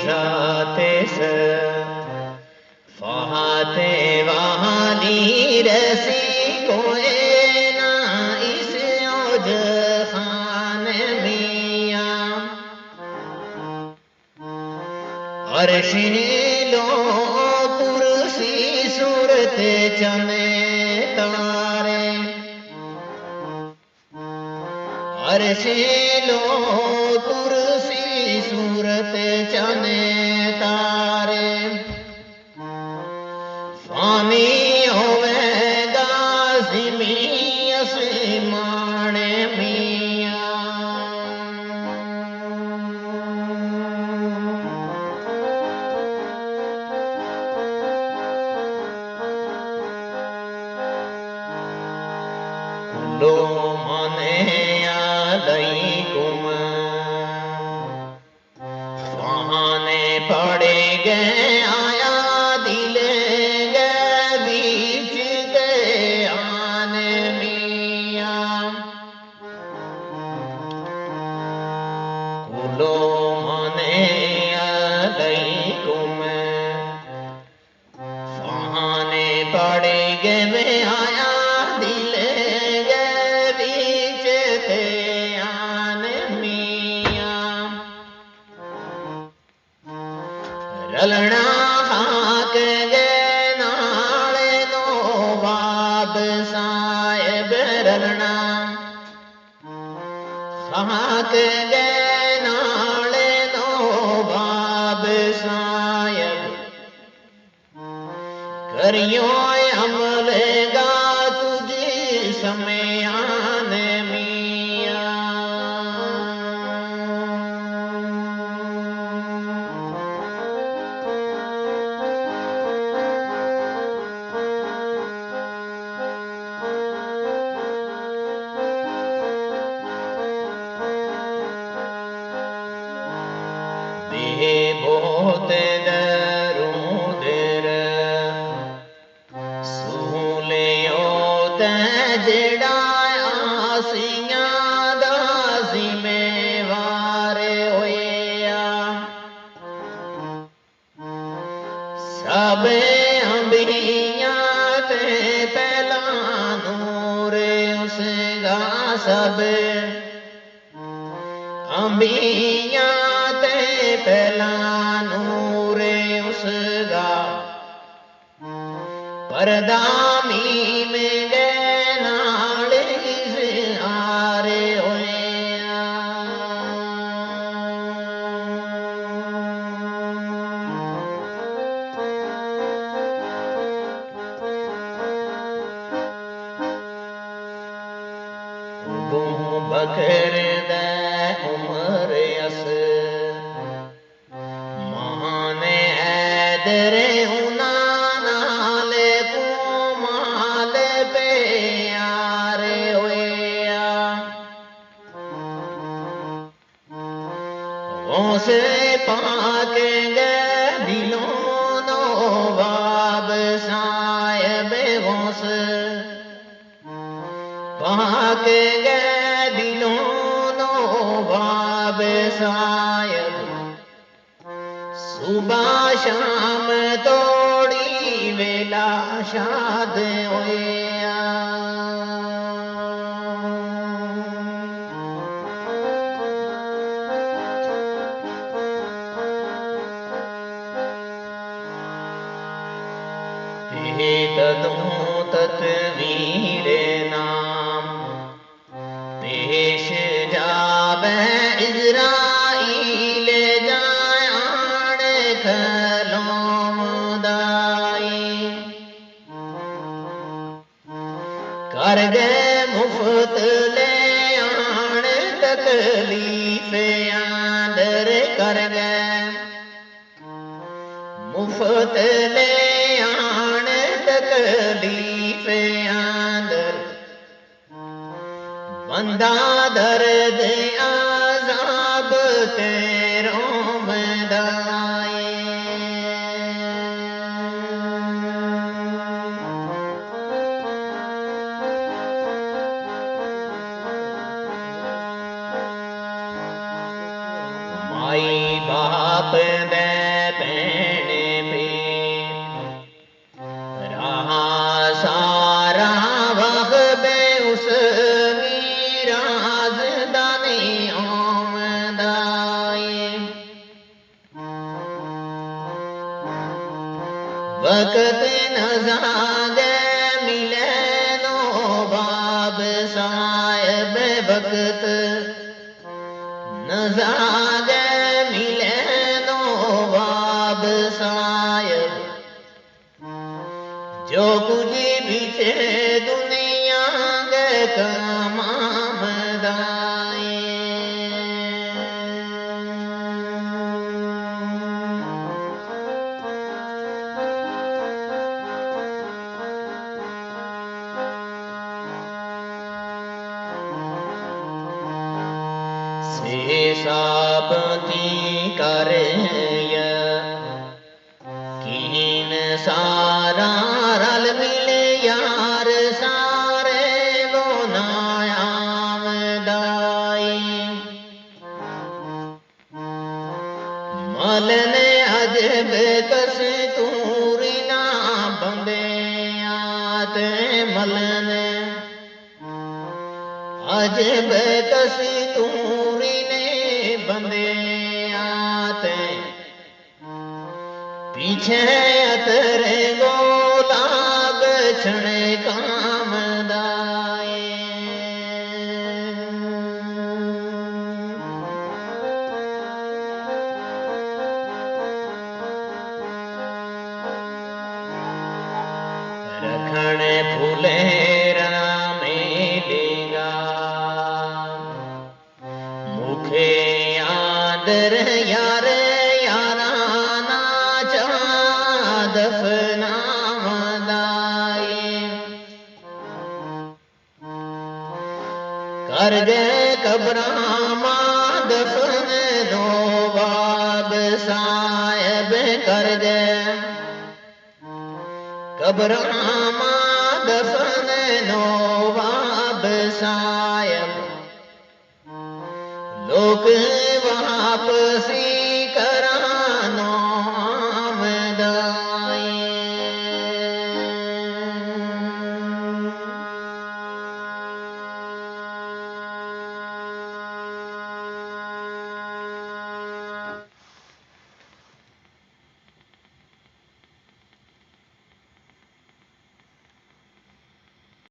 सातिस फाते वाली रसी कोई ना इस औज खान मियाँ अर्शिलो कुर्सी सूरत चने तारे अर्शिलो कुर्सी सूरत चने तारे फानी होवेगा ज़िमी आसमान मियाँ लो मने अलैकुम फाने पड़े गए आया दिल गए बीच गए आने मियाँ कुलो मने अलैकुम फाने पड़े गए आया दिल गए बीच गए आने मियाँ रलना हाक गए नाले नवाब साहिब रलना हाक गए नाले नवाब साहिब करियो अमल गा तुझे समयान मियाँ दे बहुत दरूदर सूलियो ते जेड़ा आसियां दा जिम्मेवार होया सब अंबियां ते पहला नूर उसदा सब अंबियां ते पहला नूर उसदा परदामी में गए नाल इज़हार होया अबू बकर दा उमर अस महान हैदर उना नाल कुमाल प्यार होया गौस पाक गए दिलों नवाब साहिब गौस पाक गए दिलों नवाब साहिब सुबह शाम तोड़ी वेला शाद होया ते तदों तत्वीर नाम पेश जावे इज़राइल जायान खलोम दाई कर गए मुफ्त ले आन तकलीफ आंदर कर गए मुफ्त ले आन तकलीफ आंदर बंदा दर्द आजाब तेरों मदाए माई बाप दे पैने पे रहा सारा वक्त उस राजदानी आमदाए वक्त न जागे मिले नो बाब साहिब वक्त न जागे मिले नो बाब साहिब जो कुछ पीछे दुनिया के तमाम दाए साबती करे कीन सारा रल मिले यार सारे वो नायाम दाई मलन अजब कस तूरी ना बंदे आते मलन अजब कस तूरी बंदे आते पीछे अतरे गोलाब छणे काम दाए रखण फूले रामे देगा मुखे आदर यार यारा ना दफना दाए कर दे कब्रामा दफन नवाब साहिब कर दे कब्रामा दफन नवाब साहिब लोक वापसी कर